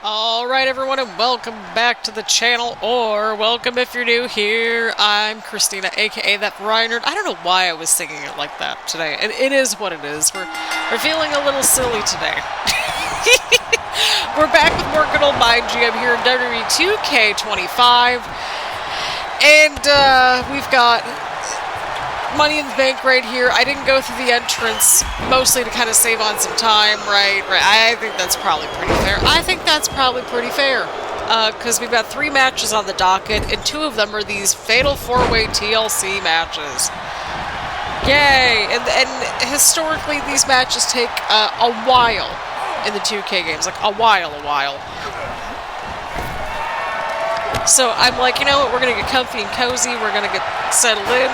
Alright everyone, and welcome back to the channel, or welcome if you're new here. I'm Christina, aka that Reinert. I don't know why I was singing it like that today. It is what it is. We're feeling a little silly today. We're back with more good old MyGM here in WWE 2K25. And we've got Money in the Bank right here. I didn't go through the entrance, mostly to kind of save on some time, right? I think that's probably pretty fair. Because we've got 3 matches on the docket, and 2 of them are these fatal 4-way TLC matches. Yay! And historically, these matches take a while in the 2K games, like a while. So I'm like, you know what? We're gonna get comfy and cozy. We're gonna get settled in.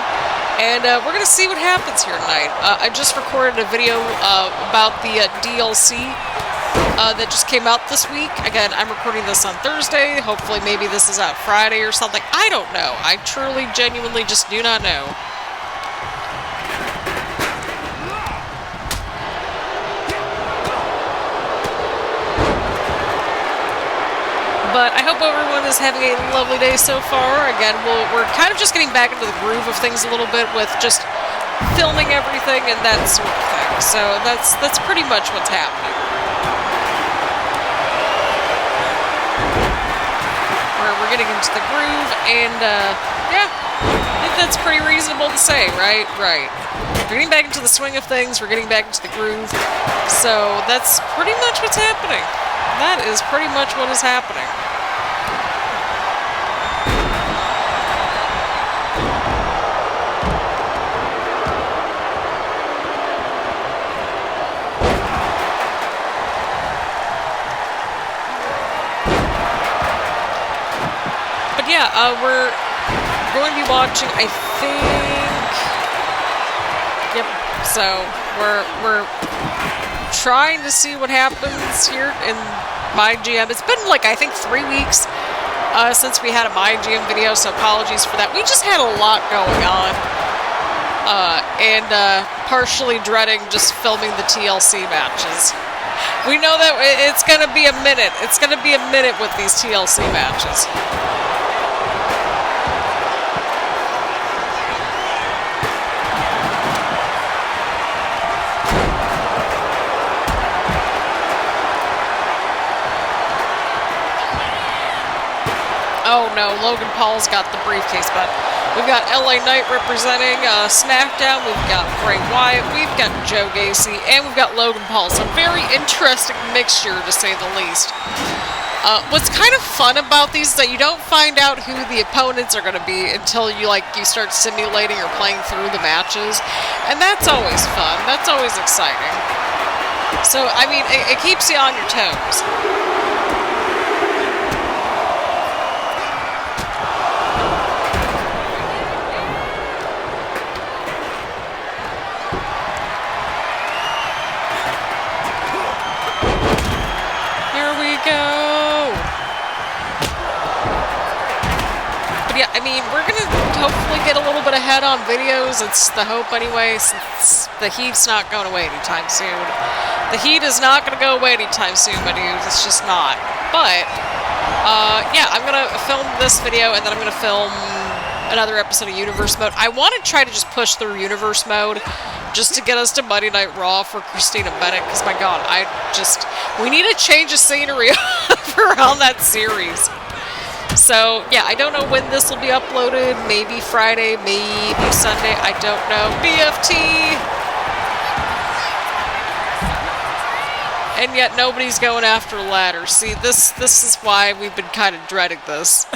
And we're going to see what happens here tonight. I just recorded a video about the DLC that just came out this week. Again, I'm recording this on Thursday. Hopefully maybe this is out Friday or something. I don't know. I truly, genuinely just do not know. But I hope everyone is having a lovely day so far. Again, we're kind of just getting back into the groove of things a little bit with just filming everything and that sort of thing. So that's pretty much what's happening. We're getting into the groove, and yeah, I think that's pretty reasonable to say, right? Right. We're getting back into the swing of things. We're getting back into the groove. So that's pretty much what's happening. That is pretty much what is happening. But yeah, we're going to be watching, I think... Yep, so we're trying to see what happens here in MyGM. It's been like, I think, 3 weeks since we had a MyGM video, so apologies for that. We just had a lot going on, and partially dreading just filming the TLC matches. We know that it's going to be a minute. It's going to be a minute with these TLC matches. Oh no, Logan Paul's got the briefcase, but we've got LA Knight representing Smackdown, we've got Bray Wyatt, we've got Gacy, and we've got Logan Paul. So very interesting mixture, to say the least. What's kind of fun about these is that you don't find out who the opponents are going to be until you start simulating or playing through the matches, and that's always fun. That's always exciting. So, I mean, it keeps you on your toes. Yeah, I mean, we're going to hopefully get a little bit ahead on videos. It's the hope anyway, since the heat's not going away anytime soon. The heat is not going to go away anytime soon, my dudes. It's just not. But, yeah, I'm going to film this video, and then I'm going to film another episode of Universe Mode. I want to try to just push through Universe Mode just to get us to Monday Night Raw for Christina Bennett, because, my God, we need a change of scenery around that series. So, yeah, I don't know when this will be uploaded. Maybe Friday, maybe Sunday. I don't know. BFT! And yet nobody's going after ladders. See, this is why we've been kind of dreading this.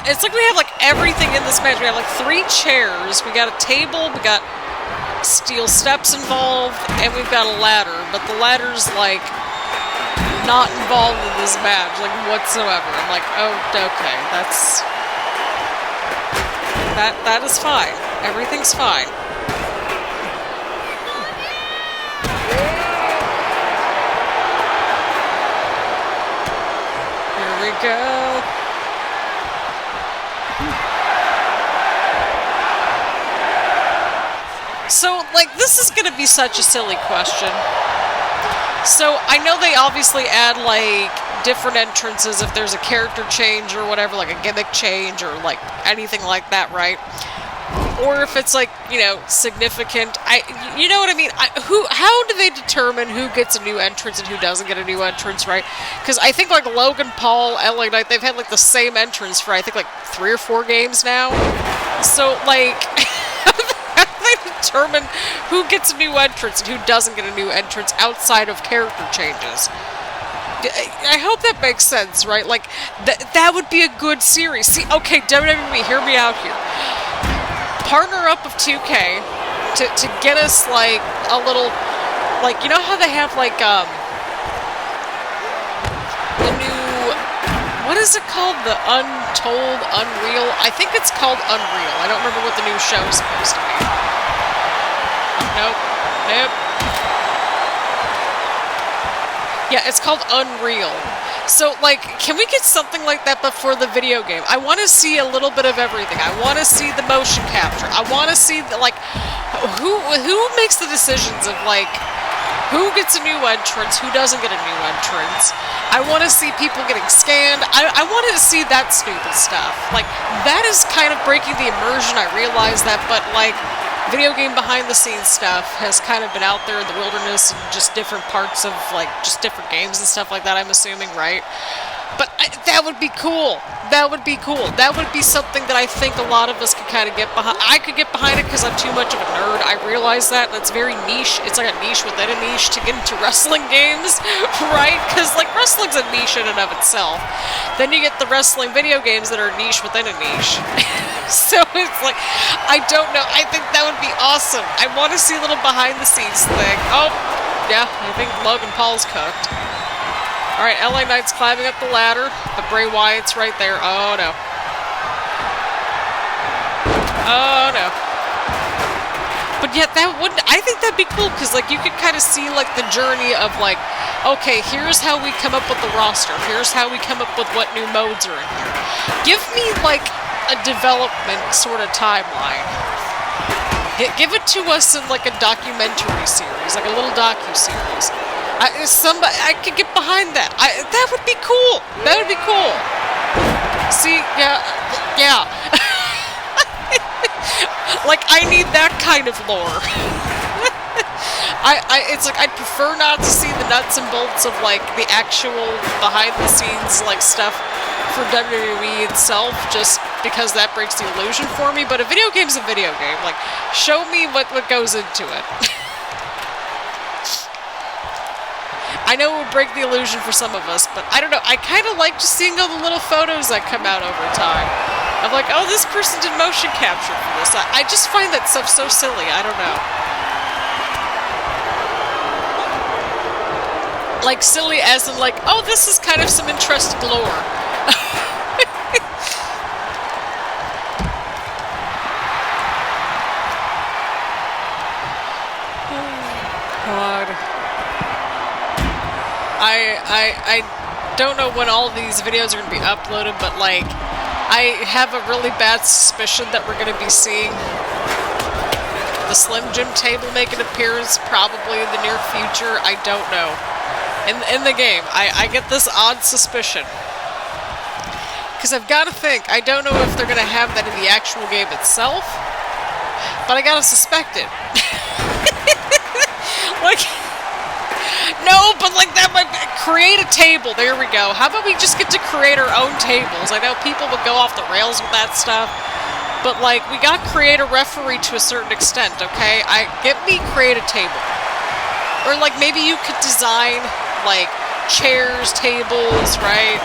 It's like we have everything in this match. We have 3 chairs, we got a table, we got steel steps involved, and we've got a ladder. But the ladder's not involved in this match, whatsoever. I'm like, oh, okay, that is fine. Everything's fine. Here we go. So, like, this is gonna be such a silly question. So, I know they obviously add, like, different entrances if there's a character change or whatever, like a gimmick change or, like, anything like that, right? Or if it's, like, you know, significant. You know what I mean? How do they determine who gets a new entrance and who doesn't get a new entrance, right? Because I think, like, Logan Paul, LA Knight, they've had, like, the same entrance for, I think, like, 3 or 4 games now. So, like... determine who gets a new entrance and who doesn't get a new entrance outside of character changes. I hope that makes sense, right? Like, that would be a good series. See, okay, WWE, hear me out here. Partner up with 2K to get us, like, a little, like, you know how they have, like, the new, what is it called? The Untold, Unreal? I think it's called Unreal. I don't remember what the new show is supposed to be. Nope. Yeah, it's called Unreal. So, like, can we get something like that but for the video game? I want to see a little bit of everything. I want to see the motion capture. I want to see, like, who makes the decisions of, like, who gets a new entrance, who doesn't get a new entrance. I want to see people getting scanned. I want to see that stupid stuff. Like, that is kind of breaking the immersion. I realize that, but, like... video game behind-the-scenes stuff has kind of been out there in the wilderness and just different parts of, like, just different games and stuff like that, I'm assuming, right? But that would be cool. That would be cool. That would be something that I think a lot of us could kind of get behind. I could get behind it because I'm too much of a nerd. I realize that. That's very niche. It's like a niche within a niche to get into wrestling games, right? Because, like, wrestling's a niche in and of itself. Then you get the wrestling video games that are niche within a niche. So it's like, I don't know. I think that would be awesome. I want to see a little behind-the-scenes thing. Oh, yeah, I think Logan Paul's cooked. Alright, LA Knight's climbing up the ladder, but Bray Wyatt's right there. Oh, no. Oh, no. But yet, I think that'd be cool, because, like, you could kind of see, like, the journey of, like, okay, here's how we come up with the roster. Here's how we come up with what new modes are in here. Give me, like, a development sort of timeline. Give it to us in, like, a documentary series, like a little docu-series. I could get behind that. That would be cool. That would be cool. See, yeah. Like, I need that kind of lore. It's like, I'd prefer not to see the nuts and bolts of, like, the actual behind-the-scenes, like, stuff for WWE itself, just because that breaks the illusion for me, but a video game's a video game. Like, show me what goes into it. I know it would break the illusion for some of us, but I don't know. I kind of like just seeing all the little photos that come out over time. I'm like, oh, this person did motion capture for this. I just find that stuff so silly. I don't know. Like, silly as in, like, oh, this is kind of some interesting lore. I don't know when all these videos are going to be uploaded, but, like, I have a really bad suspicion that we're going to be seeing the Slim Jim table make an appearance probably in the near future. I don't know. In the game, I get this odd suspicion. Because I've got to think, I don't know if they're going to have that in the actual game itself, but I gotta suspect it. Like... no, but like that might create a table. There we go. How about we just get to create our own tables? I know people would go off the rails with that stuff, but like we got to create a referee to a certain extent, okay? Create a table. Or like maybe you could design like chairs, tables, right?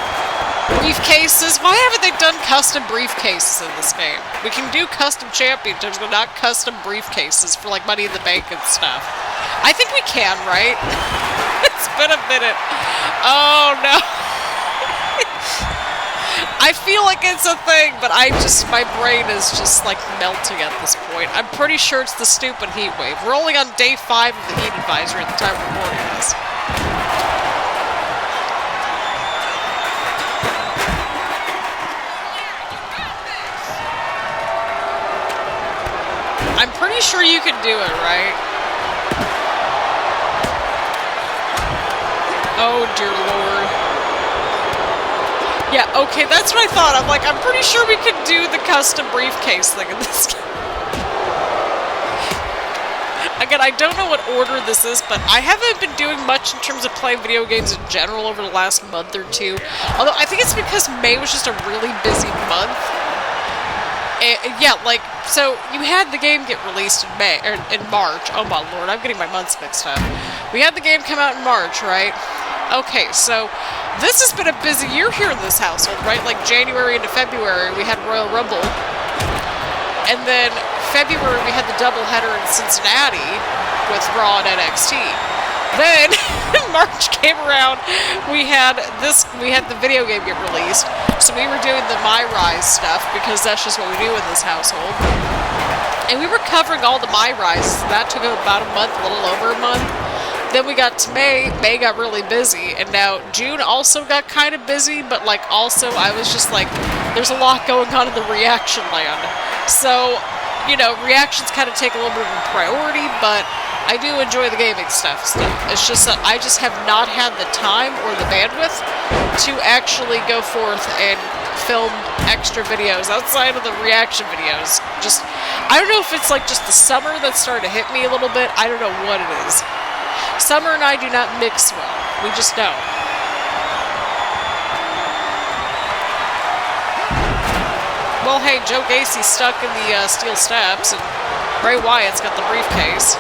Briefcases. Why haven't they done custom briefcases in this game? We can do custom championships, but not custom briefcases for like Money in the Bank and stuff. I think we can, right? It's been a minute. Oh, no. I feel like it's a thing, but my brain is just, like, melting at this point. I'm pretty sure it's the stupid heat wave. We're only on day 5 of the heat advisory at the time we're recording this. I'm pretty sure you can do it, right? Oh, dear Lord. Yeah, okay, that's what I thought. I'm like, I'm pretty sure we could do the custom briefcase thing in this game. Again, I don't know what order this is, but I haven't been doing much in terms of playing video games in general over the last month or two. Although, I think it's because May was just a really busy month. And, yeah, like, so you had the game get released in March. Oh my Lord, I'm getting my months mixed up. We had the game come out in March, right? Okay, so this has been a busy year here in this household, right? Like January into February, we had Royal Rumble. And then February, we had the doubleheader in Cincinnati with Raw and NXT. Then March came around, we had the video game get released. So we were doing the My Rise stuff because that's just what we do in this household. And we were covering all the My Rises. That took about a month, a little over a month. Then we got to May. May got really busy, and now June also got kind of busy, but like also I was just like, there's a lot going on in the reaction land. So, you know, reactions kind of take a little bit of a priority, but I do enjoy the gaming stuff. It's just that I just have not had the time or the bandwidth to actually go forth and film extra videos outside of the reaction videos. Just, I don't know if it's like just the summer that's starting to hit me a little bit. I don't know what it is. Summer and I do not mix well. We just don't. Well, hey, Joe Gacy's stuck in the steel steps, and Bray Wyatt's got the briefcase.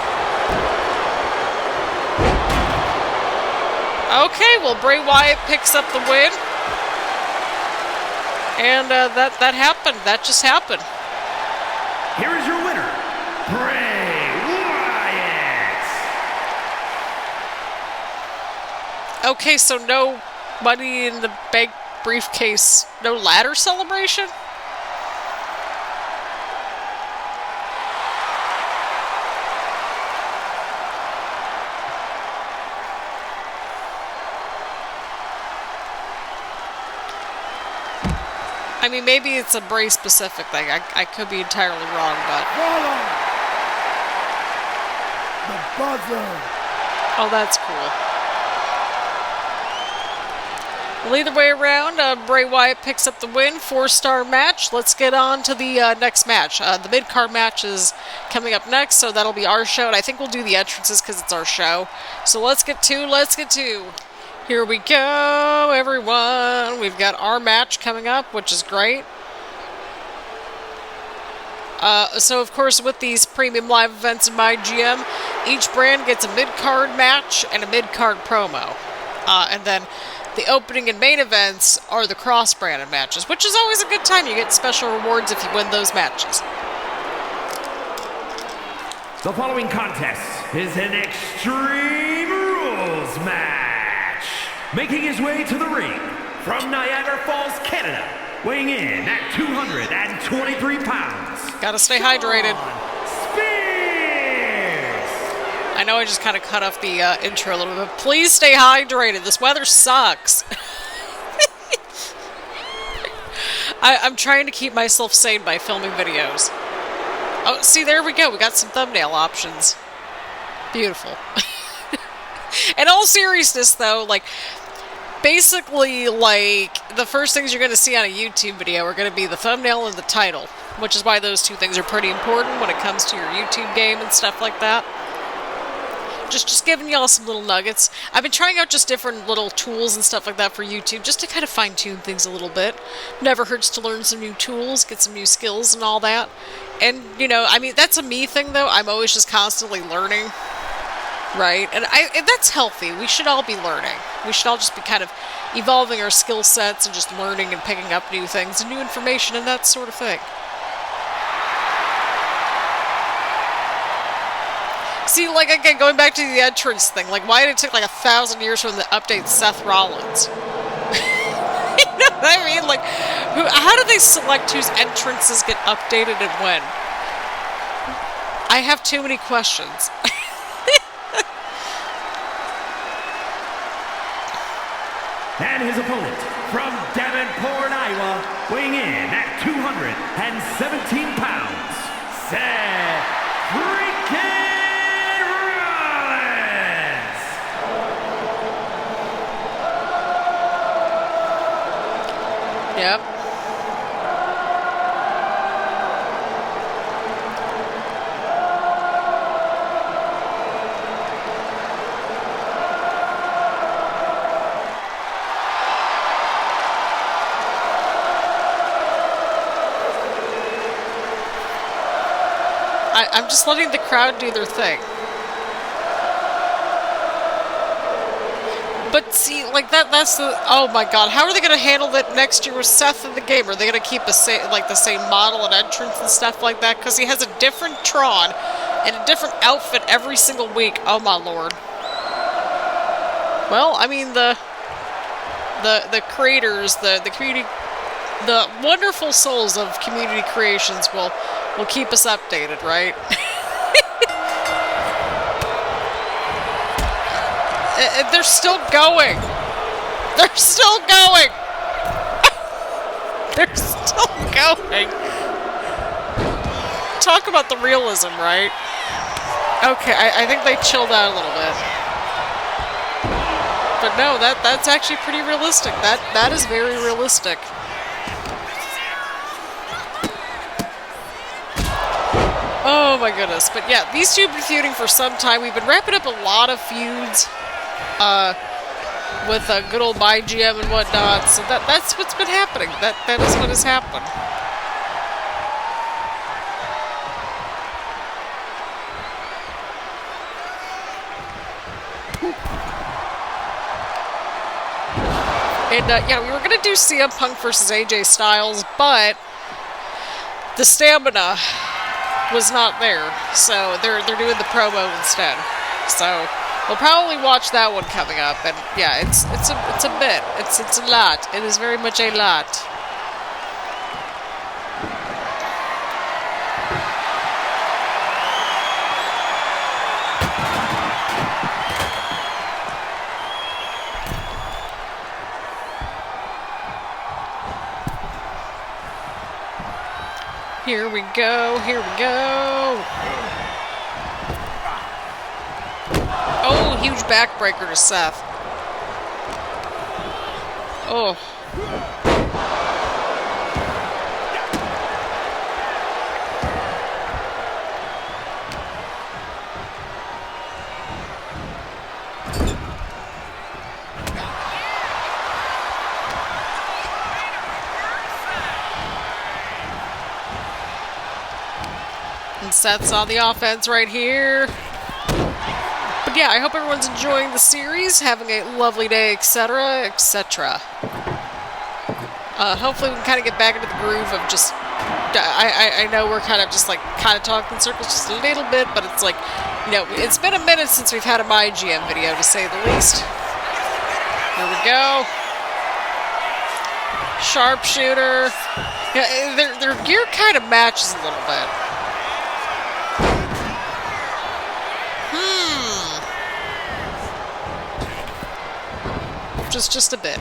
Okay, well, Bray Wyatt picks up the win. And that happened. That just happened. Here is your winner, Bray. Okay, so no money in the bank briefcase, no ladder celebration? I mean, maybe it's a Bray specific thing. I could be entirely wrong, but... The buzzer! Oh, that's cool. Well, either way around, Bray Wyatt picks up the win, 4-star match. Let's get on to the next match. The mid-card match is coming up next, so that'll be our show, and I think we'll do the entrances because it's our show. So let's get to. Here we go, everyone. We've got our match coming up, which is great. So, of course, with these premium live events in MyGM, each brand gets a mid-card match and a mid-card promo. And then the opening and main events are the cross-branded matches, which is always a good time. You get special rewards if you win those matches. The following contest is an Extreme Rules match. Making his way to the ring from Niagara Falls, Canada, weighing in at 223 pounds. Gotta stay hydrated. Spears! I know I just kind of cut off the intro a little bit. Please stay hydrated. This weather sucks. I'm trying to keep myself sane by filming videos. Oh, see, there we go. We got some thumbnail options. Beautiful. In all seriousness, though, like, basically, like, the first things you're going to see on a YouTube video are going to be the thumbnail and the title, which is why those two things are pretty important when it comes to your YouTube game and stuff like that. Just giving y'all some little nuggets. I've been trying out just different little tools and stuff like that for YouTube, just to kind of fine-tune things a little bit. Never hurts to learn some new tools, get some new skills and all that. And, you know, I mean, that's a me thing, though. I'm always just constantly learning, right? And that's healthy. We should all be learning. We should all just be kind of evolving our skill sets and just learning and picking up new things and new information and that sort of thing. See, like, again, going back to the entrance thing, like, why did it take, like, 1,000 years for them to update Seth Rollins? You know what I mean? Like, how do they select whose entrances get updated and when? I have too many questions. And his opponent, from Davenport, Iowa, weighing in at 217 pounds, Seth I'm just letting the crowd do their thing. But see, like that's the, oh my god, how are they going to handle that next year with Seth in the game? Are they going to keep the same model and entrance and stuff like that? Because he has a different Tron and a different outfit every single week. Oh my lord. Well, I mean, the creators, the community, the wonderful souls of community creations will keep us updated, right? They're still going. They're still going. They're still going. Talk about the realism, right? Okay, I think they chilled out a little bit. But no, that's actually pretty realistic. That is very realistic. Oh my goodness. But yeah, these two have been feuding for some time. We've been wrapping up a lot of feuds with good old MyGM and whatnot. So that's what's been happening. That is what has happened. And yeah, we were gonna do CM Punk versus AJ Styles, but the stamina was not there, so they're doing the promo instead. So we'll probably watch that one coming up, and yeah, it's a bit, it's a lot. It is very much a lot. Here we go, here we go. Oh, huge backbreaker to Seth. Oh. And Seth's on the offense right here. But yeah, I hope everyone's enjoying the series, having a lovely day, etc., etc. Hopefully we can kind of get back into the groove of just... I know we're kind of just like, talking in circles just a little bit, but it's like, you know, it's been a minute since we've had a MyGM video, to say the least. Here we go. Sharpshooter. Yeah, their gear kind of matches a little bit. Just a bit.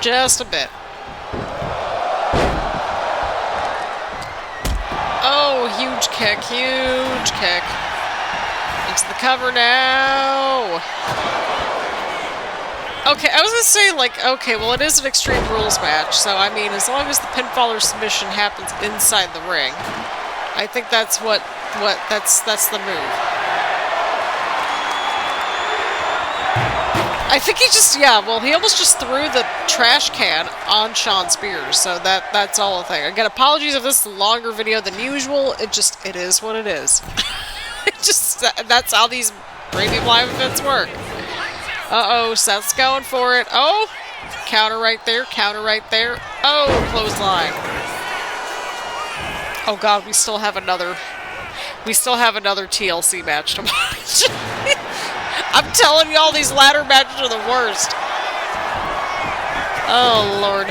Just a bit. Oh, huge kick, huge kick. Into the cover now. Okay, I was gonna say, like, okay, well, it is an Extreme Rules match, so, I mean, as long as the pinfall or submission happens inside the ring, I think that's that's the move. I think he just, yeah, well, he almost just threw the trash can on Shawn Spears, so that's all a thing. Again, apologies if this is a longer video than usual. It is what it is. That's how these premium live events work. Uh-oh, Seth's going for it. Oh, counter right there, counter right there. Oh, clothesline. Oh god, we still have another TLC match to watch. I'm telling you, all these ladder matches are the worst. Oh, Lord.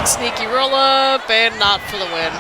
Sneaky roll-up, and not for the win.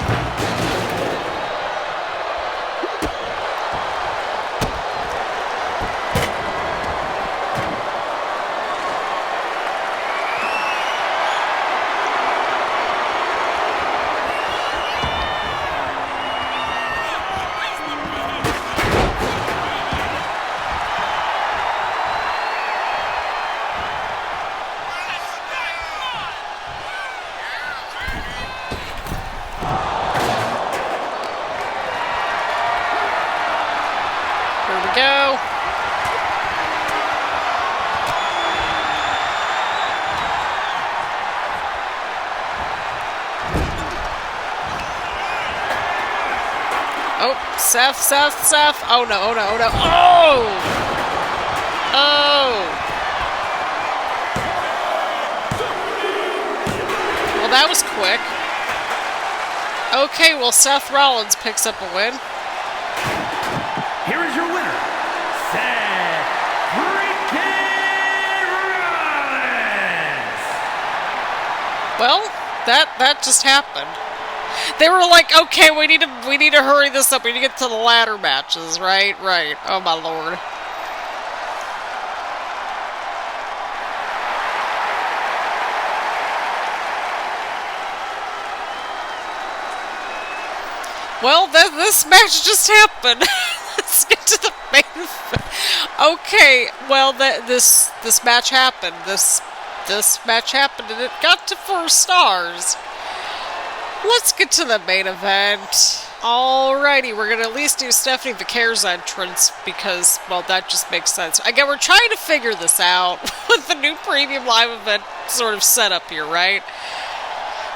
Oh, Seth. Oh no, oh no, oh no. Oh! Oh! Well, that was quick. Okay, well, Seth Rollins picks up a win. Here is your winner, Seth freaking Rollins. Well, that just happened. They were like, okay, we need to hurry this up. We need to get to the ladder matches, right? Right. Oh my lord. Well, this match just happened. Let's get to the main event. Okay, well, this match happened. This match happened, and it got to 4 stars. Let's get to the main event. Alrighty, we're gonna at least do Stephanie Vaquer's entrance because, well, that just makes sense. Again, we're trying to figure this out with the new premium live event sort of setup here, right?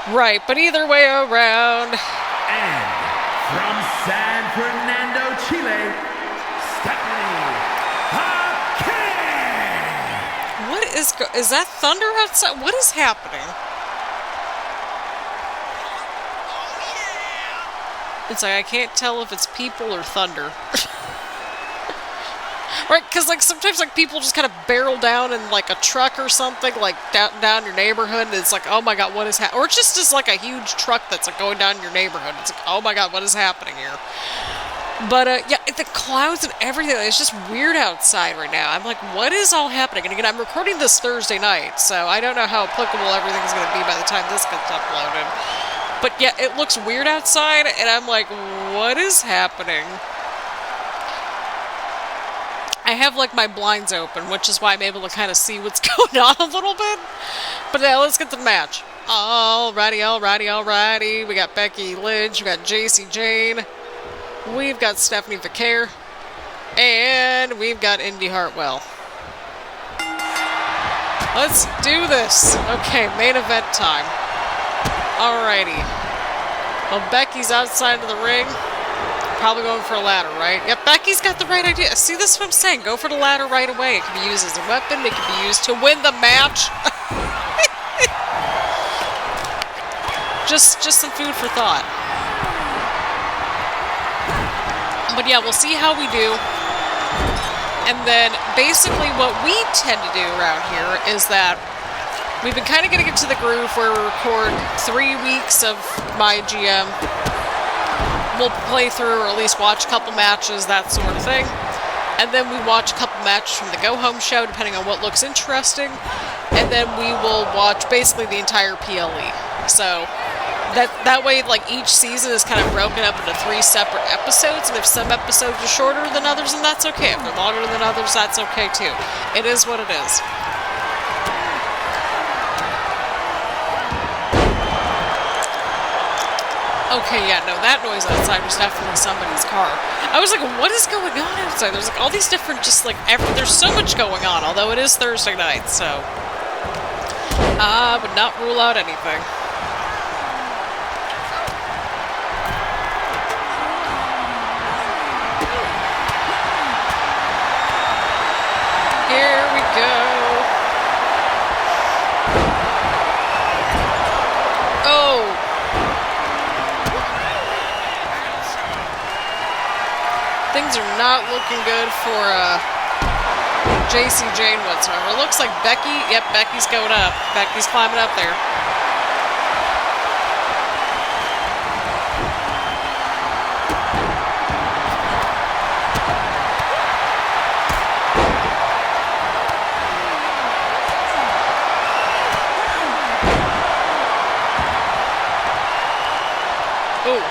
Right, but either way around. And from San Fernando, Chile, Stephanie Vaquer. What is that thunder outside? What is happening? It's like I can't tell if it's people or thunder. Right, because like sometimes like people just kind of barrel down in like a truck or something, like down your neighborhood, and it's like, oh my god, what is happening? Or it's just like a huge truck that's like going down your neighborhood. It's like, oh my god, what is happening here? But yeah, the clouds and everything, it's just weird outside right now. I'm like, what is all happening? And again, I'm recording this Thursday night, so I don't know how applicable everything's going to be by the time this gets uploaded. But yeah, it looks weird outside, and I'm like, what is happening? I have like my blinds open, which is why I'm able to kind of see what's going on a little bit. But now let's get to the match. Alrighty. We got Becky, Lynch, we got Jacy, Jayne. We've got Stephanie Vaquer. And we've got Indi Hartwell. Let's do this. Okay, main event time. Alrighty. Well, Becky's outside of the ring. Probably going for a ladder, right? Yep, Becky's got the right idea. See, this is what I'm saying. Go for the ladder right away. It can be used as a weapon. It can be used to win the match. just some food for thought. But yeah, we'll see how we do. And then basically what we tend to do around here is that we've been kind of getting into the groove where we record 3 weeks of MyGM. We'll play through or at least watch a couple matches, that sort of thing. And then we watch a couple matches from the go-home show, depending on what looks interesting. And then we will watch basically the entire PLE. So that way, like, each season is kind of broken up into 3 separate episodes. And if some episodes are shorter than others, then that's okay. If they're longer than others, that's okay too. It is what it is. Okay, yeah, no, that noise outside was definitely somebody's car. I was like, what is going on outside? There's like all these different, just like, there's so much going on, although it is Thursday night, so I would not rule out anything. Here we go. Oh! Things are not looking good for Jacy, Jayne whatsoever. It looks like Becky, yep, Becky's going up. Becky's climbing up there. Ooh,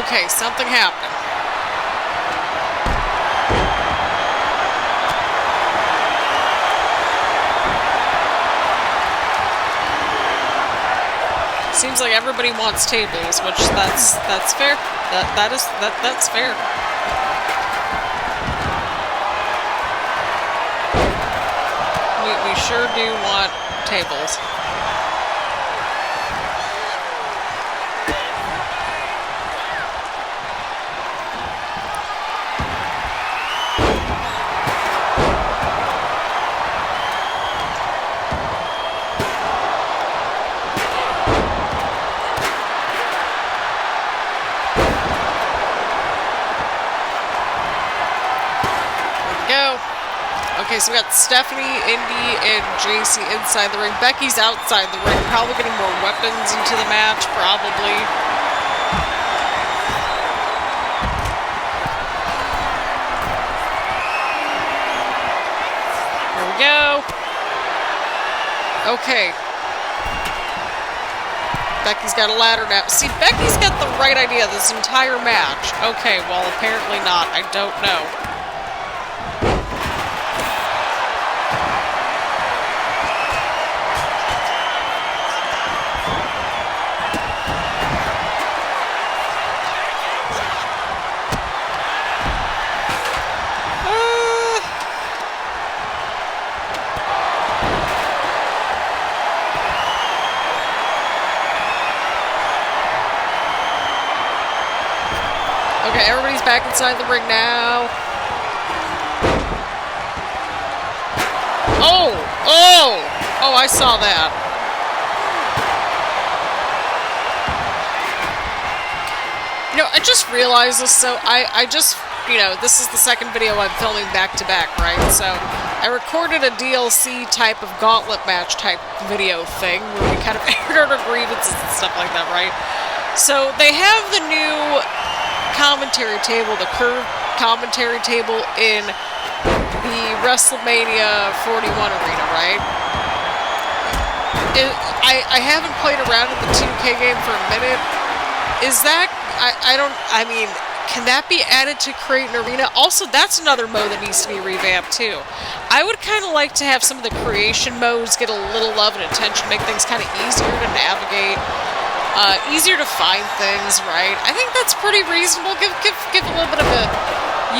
okay, something happened. Seems like everybody wants tables, which that's fair. That's fair. We sure do want tables. Okay, so we got Stephanie, Indi, and Jacy inside the ring. Becky's outside the ring, probably getting more weapons into the match, probably. Here we go. Okay. Becky's got a ladder now. See, Becky's got the right idea this entire match. Okay, well, apparently not. I don't know. Okay, everybody's back inside the ring now. Oh! Oh! Oh, I saw that. You know, I just realized this, so I just, you know, this is the second video I'm filming back to back, right? So, I recorded a DLC type of gauntlet match type video thing where we kind of aired our grievances and stuff like that, right? So, they have the new commentary table, the curved commentary table in the WrestleMania 41 arena, right? I haven't played around in the 2K game for a minute. Is that, I mean, can that be added to create an arena? Also, that's another mode that needs to be revamped too. I would kind of like to have some of the creation modes get a little love and attention, make things kind of easier to navigate. Easier to find things, right? I think that's pretty reasonable. Give a little bit of a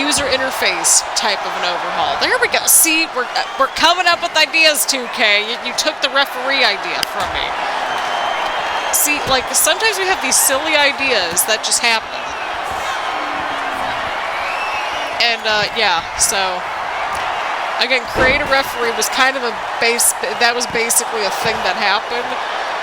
user interface type of an overhaul. There we go. See, we're coming up with ideas, 2K. You took the referee idea from me. See, like, sometimes we have these silly ideas that just happen. And, yeah, so... Again, create a referee was kind of a that was basically a thing that happened.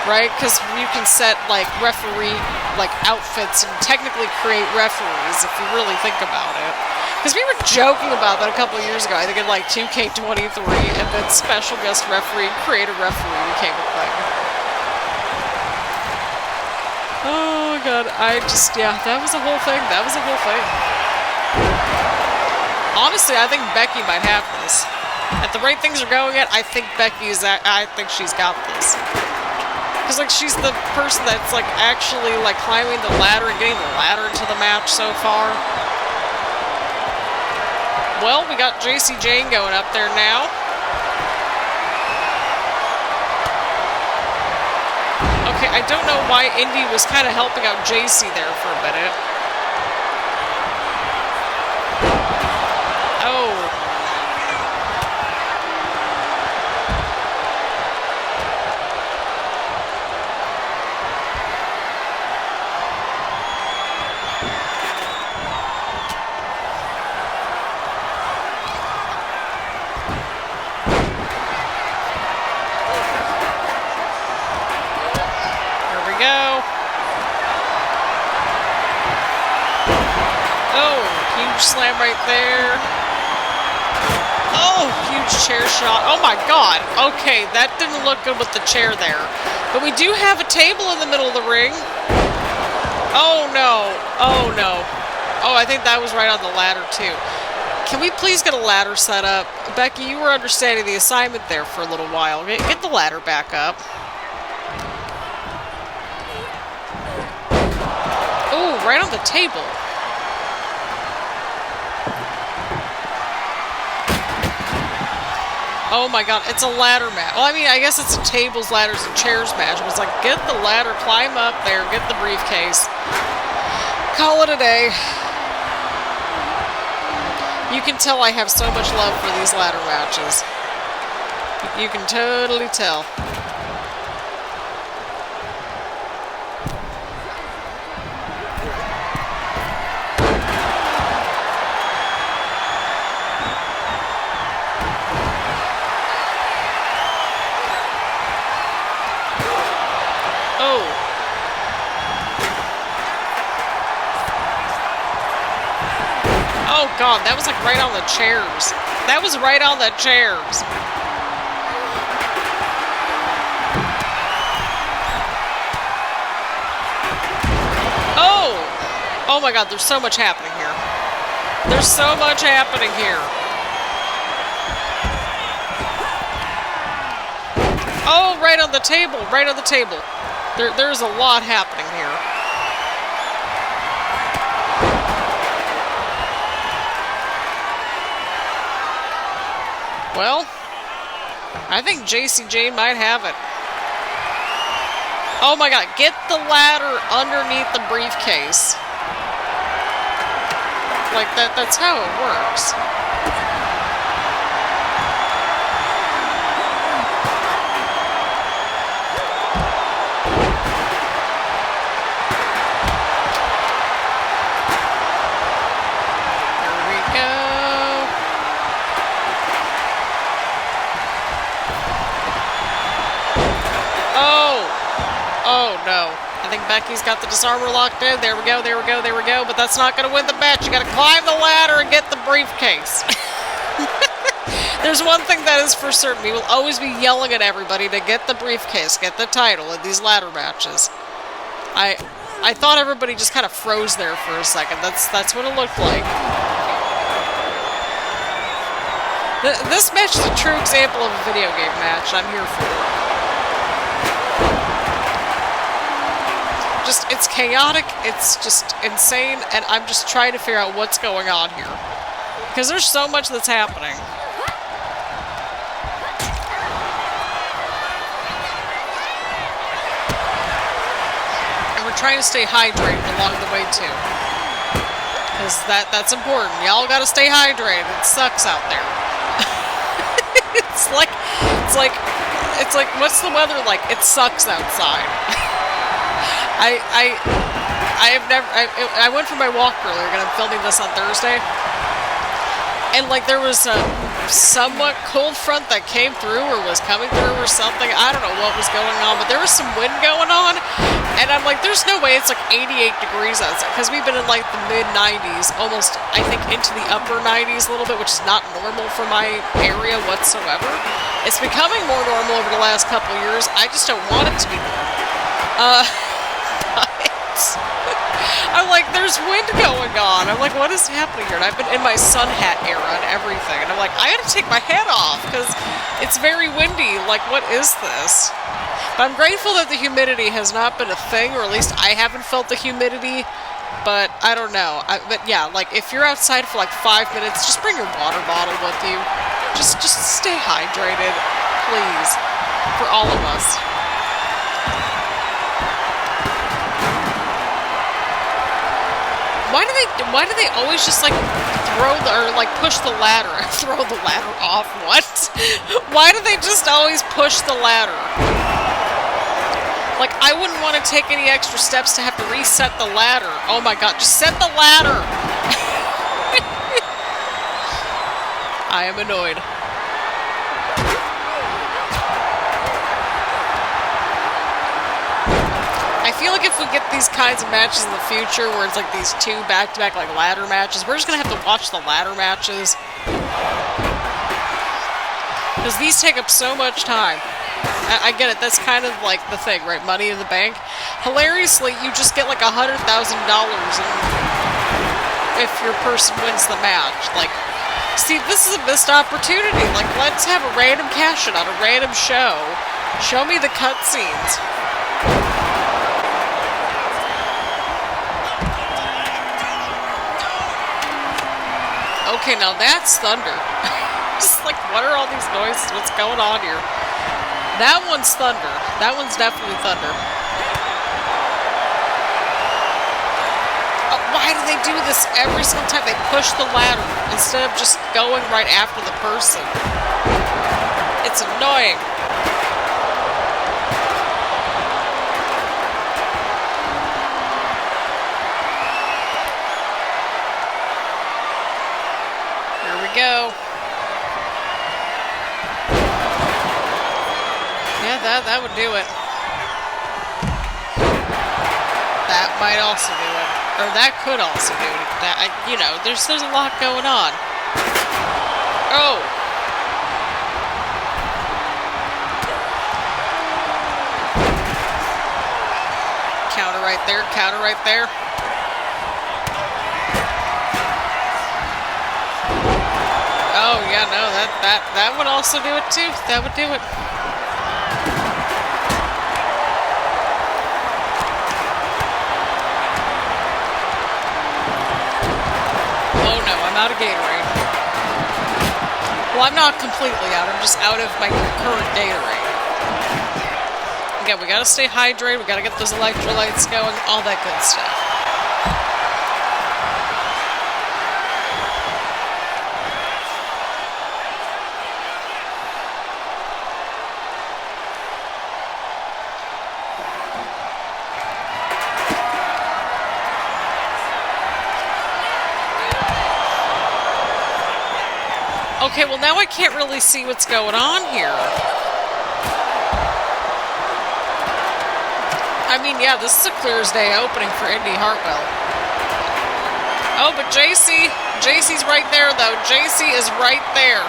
Right? Because you can set, like, referee, like, outfits and technically create referees if you really think about it. Because we were joking about that a couple of years ago, I think in, like, 2K23, and then special guest referee, create a referee became a thing. Oh, God. Yeah, that was a whole thing. That was a whole thing. Honestly, I think Becky might have this. At the rate things are going at, I think I think she's got this. Because, like, she's the person that's, like, actually, like, climbing the ladder and getting the ladder into the match so far. Well, we got Jacy Jayne going up there now. Okay, I don't know why Indi was kind of helping out Jacy there for a minute. Oh. Slam right there. Oh, huge chair shot. Oh my God. Okay, that didn't look good with the chair there. But we do have a table in the middle of the ring. Oh no. Oh no. Oh, I think that was right on the ladder too. Can we please get a ladder set up? Becky, you were understanding the assignment there for a little while. Get the ladder back up. Oh, right on the table. Oh my God, it's a ladder match. Well, I mean, I guess it's a tables, ladders, and chairs match. It was like, get the ladder, climb up there, get the briefcase. Call it a day. You can tell I have so much love for these ladder matches. You can totally tell. Oh god, that was like right on the chairs. That was right on the chairs. Oh! Oh my god, there's so much happening here. There's so much happening here. Oh, right on the table, right on the table. There's a lot happening here. Well, I think Jacy Jayne might have it. Oh my god, get the ladder underneath the briefcase. Like, that's how it works. There we go. Oh no. I think Becky's got the disarmer locked in. There we go, there we go, there we go. But that's not going to win the match. You got to climb the ladder and get the briefcase. There's one thing that is for certain. We will always be yelling at everybody to get the briefcase, get the title in these ladder matches. I thought everybody just kind of froze there for a second. That's what it looked like. This match is a true example of a video game match. I'm here for it. It's chaotic, it's just insane, and I'm just trying to figure out what's going on here. Because there's so much that's happening. And we're trying to stay hydrated along the way, too. Because that's important. Y'all gotta stay hydrated. It sucks out there. It's like, what's the weather like? It sucks outside. I went for my walk earlier, and I'm filming this on Thursday, and like there was a somewhat cold front that came through or was coming through or something. I don't know what was going on, but there was some wind going on, and I'm like, there's no way it's like 88 degrees outside, because we've been in like the mid-90s, almost I think into the upper 90s a little bit, which is not normal for my area whatsoever. It's becoming more normal over the last couple years. I just don't want it to be normal. I'm like, there's wind going on. I'm like, what is happening here? And I've been in my sun hat era and everything. And I'm like, I gotta take my hat off because it's very windy. Like, what is this? But I'm grateful that the humidity has not been a thing, or at least I haven't felt the humidity. But I don't know. But yeah, like, if you're outside for like 5 minutes, just bring your water bottle with you. Just stay hydrated, please, for all of us. Why do they always just like push the ladder? Throw the ladder off? What? Why do they just always push the ladder? Like, I wouldn't want to take any extra steps to have to reset the ladder. Oh my god, just set the ladder! I am annoyed. I feel like if we get these kinds of matches in the future where it's like these two back-to-back like ladder matches, we're just gonna have to watch the ladder matches. Because these take up so much time. I get it, that's kind of like the thing, right? Money in the Bank. Hilariously, you just get like $100,000 if your person wins the match. Like, see, this is a missed opportunity. Like, let's have a random cash-in on a random show. Show me the cutscenes. Okay, now that's thunder. Just like, what are all these noises? What's going on here? That one's thunder. That one's definitely thunder. Why do they do this every single time? They push the ladder instead of just going right after the person. It's annoying. Go. Yeah, that would do it. That might also do it. Or that could also do it. That, you know, there's a lot going on. Oh! Counter right there, counter right there. Oh, yeah, no, that would also do it too. That would do it. Oh no, I'm out of Gatorade. Well, I'm not completely out. I'm just out of my current Gatorade. Again, we gotta stay hydrated. We gotta get those electrolytes going. All that good stuff. Okay, well now I can't really see what's going on here. I mean, yeah, this is a clear as day opening for Indi Hartwell. Oh, but Jacy's right there though. Jacy is right there.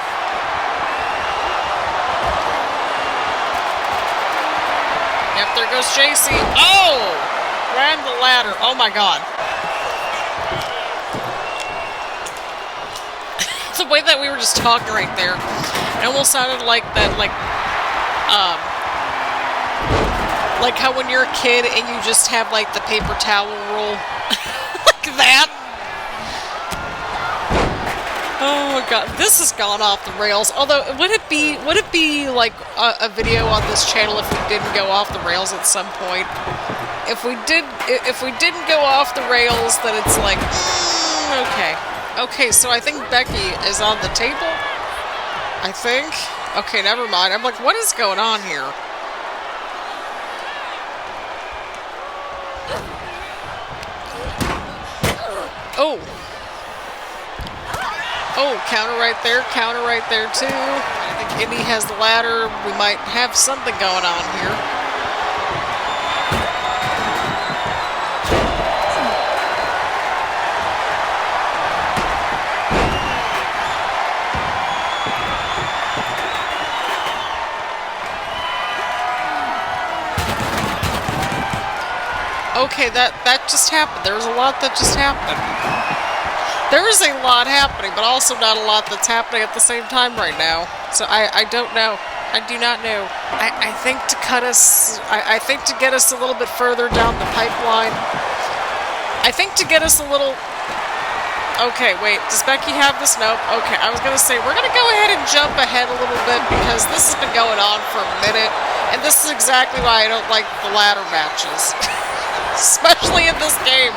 Yep, there goes Jacy. Oh! Ran the ladder. Oh my god. The way that we were just talking right there, it almost sounded like that, like how when you're a kid and you just have like the paper towel roll, like that. Oh my god, this has gone off the rails. Although, would it be like a video on this channel if we didn't go off the rails at some point? If we didn't go off the rails, then it's like, okay. Okay, so I think Becky is on the table. I think. Okay, never mind. I'm like, what is going on here? Oh. Oh, counter right there too. I think Indi has the ladder. We might have something going on here. Okay, that just happened. There was a lot that just happened. There is a lot happening, but also not a lot that's happening at the same time right now. So I don't know. I do not know. I think to cut us... I think to get us a little bit further down the pipeline. I think to get us a little... Okay, wait. Does Becky have this? Nope. Okay, I was going to say, we're going to go ahead and jump ahead a little bit because this has been going on for a minute. And this is exactly why I don't like the ladder matches. Especially in this game.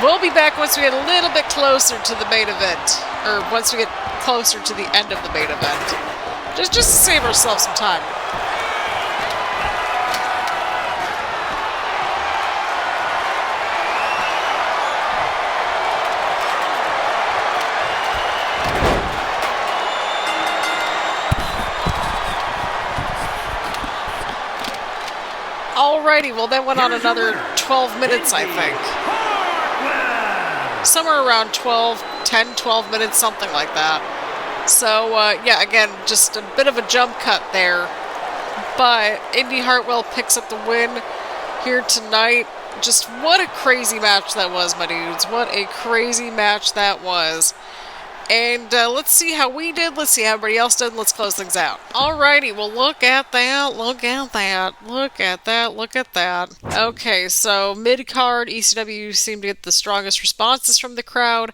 We'll be back once we get a little bit closer to the main event. Or once we get closer to the end of the main event. Just to save ourselves some time. Alrighty, well that went on another 12 minutes, I think. Somewhere around 10, 12 minutes, something like that. So, yeah, again, just a bit of a jump cut there. But Indi Hartwell picks up the win here tonight. Just what a crazy match that was, my dudes. What a crazy match that was. And let's see how we did. Let's see how everybody else did. Let's close things out. Alrighty, well look at that. Look at that. Look at that. Look at that. Okay, so mid-card, ECW seemed to get the strongest responses from the crowd.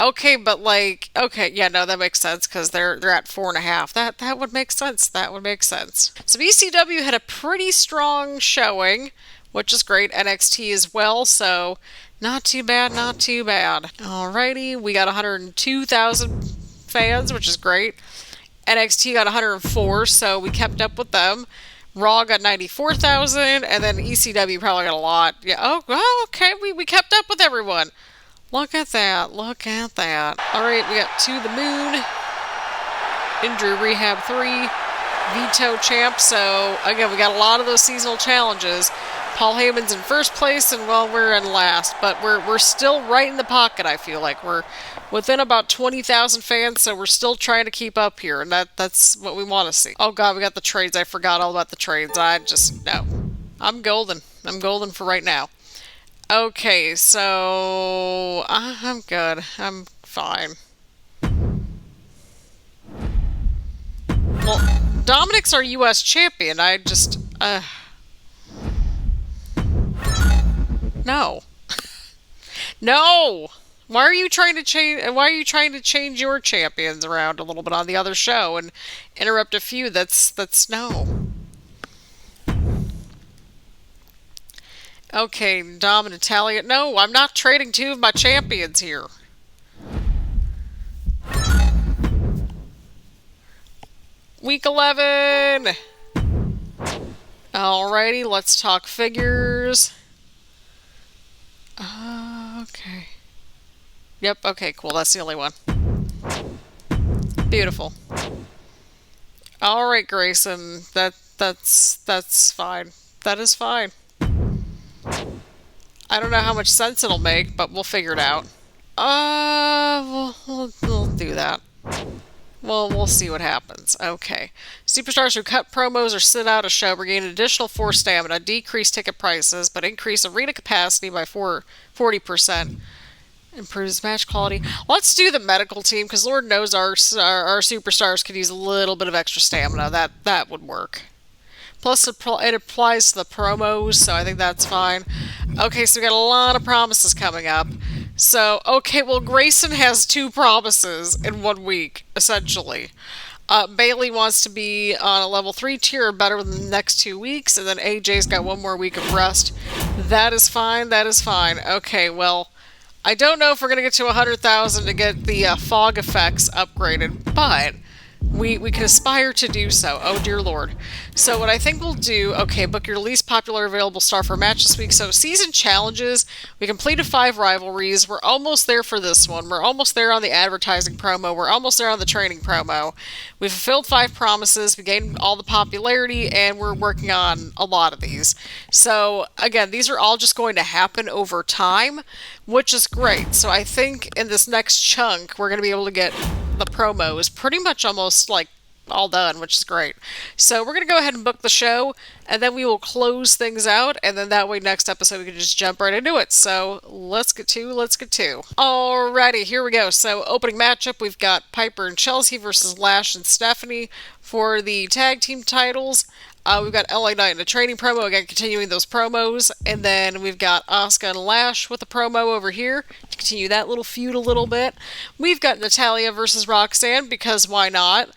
Okay, but like, okay, yeah, no, that makes sense because they're at 4.5. That would make sense. That would make sense. So ECW had a pretty strong showing, which is great. NXT as well, so not too bad, not too bad. Alrighty, we got 102,000 fans, which is great. NXT got 104, so we kept up with them. Raw got 94,000, and then ECW probably got a lot. Yeah. Oh, okay. We kept up with everyone. Look at that. Look at that. All right, we got To the Moon, Injury Rehab 3, veto champ. So again, we got a lot of those seasonal challenges. Paul Heyman's in first place, and well, we're in last, but we're still right in the pocket. I feel like we're within about 20,000 fans, so we're still trying to keep up here, and that's what we want to see. Oh god, we got the trades. I forgot all about the trades. No. I'm golden. I'm golden for right now. Okay, so I'm good. I'm fine. Well, Dominic's our U.S. champion. No. No! Why are you trying to change your champions around a little bit on the other show and interrupt a feud? That's no. Okay, Dom and Natalia. No, I'm not trading two of my champions here. Week 11! Alrighty, let's talk figures. Okay. Yep, okay, cool. That's the only one. Beautiful. Alright, Grayson. That's fine. That is fine. I don't know how much sense it'll make, but we'll figure it out. We'll do that. We'll see what happens. Okay. Superstars who cut promos or sit out a show regain an additional 4 stamina, decrease ticket prices, but increase arena capacity by 40%. Improves match quality. Let's do the medical team, because Lord knows our superstars could use a little bit of extra stamina. That would work. Plus, it applies to the promos, so I think that's fine. Okay, so we got a lot of promises coming up. So, okay, well, Grayson has 2 promises in 1 week, essentially. Bailey wants to be on a level 3 tier or better within the next 2 weeks, and then AJ's got 1 more week of rest. That is fine, that is fine. Okay, well, I don't know if we're going to get to 100,000 to get the fog effects upgraded, but we can aspire to do so. Oh, dear Lord. So what I think we'll do, okay, book your least popular available star for a match this week. So season challenges, we completed 5 rivalries. We're almost there for this one. We're almost there on the advertising promo. We're almost there on the training promo. We fulfilled 5 promises. We gained all the popularity, and we're working on a lot of these. So again, these are all just going to happen over time, which is great. So I think in this next chunk, we're going to be able to get the promos pretty much almost like all done, which is great. So we're going to go ahead and book the show, and then we will close things out, and then that way next episode we can just jump right into it. So let's get to. Alrighty, here we go. So opening matchup, we've got Piper and Chelsea versus Lash and Stephanie for the tag team titles. We've got LA Knight in a training promo, again continuing those promos, and then we've got Asuka and Lash with a promo over here to continue that little feud a little bit. We've got Natalya versus Roxanne, because why not?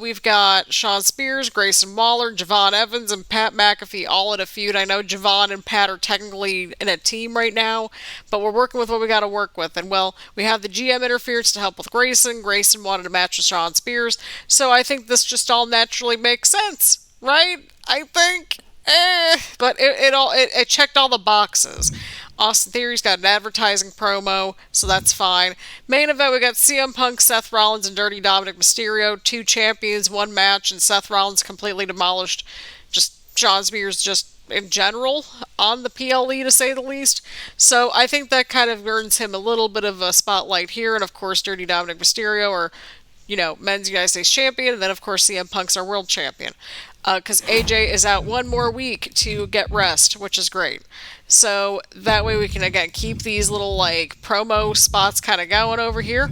We've got Shawn Spears, Grayson Waller, Javon Evans, and Pat McAfee all in a feud. I know Javon and Pat are technically in a team right now, but we're working with what we got to work with. And, well, we have the GM interference to help with Grayson. Grayson wanted a match with Shawn Spears, so I think this just all naturally makes sense. Right? I think. But it checked all the boxes. Austin Theory's got an advertising promo, so that's fine. Main event, we got CM Punk, Seth Rollins, and Dirty Dominic Mysterio. 2 champions, 1 match, and Seth Rollins completely demolished just Shawn Spears just in general on the PLE, to say the least. So I think that kind of earns him a little bit of a spotlight here. And of course, Dirty Dominic Mysterio, or, men's United States champion, and then of course CM Punk's our world champion. Because AJ is out 1 more week to get rest, which is great. So that way we can, again, keep these little, promo spots kind of going over here.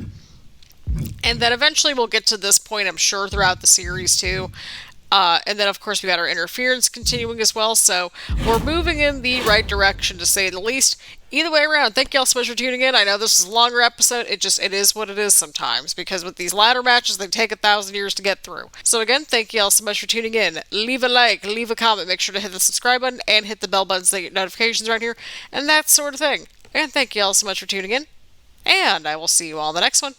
And then eventually we'll get to this point, I'm sure, throughout the series, too. And then, of course, we got our interference continuing as well. So we're moving in the right direction, to say the least. Either way around, thank you all so much for tuning in. I know this is a longer episode. It is what it is sometimes, because with these ladder matches, they take 1,000 years to get through. So again, thank you all so much for tuning in. Leave a like, leave a comment, make sure to hit the subscribe button, and hit the bell button so you get notifications right here, and that sort of thing. And thank you all so much for tuning in, and I will see you all in the next one.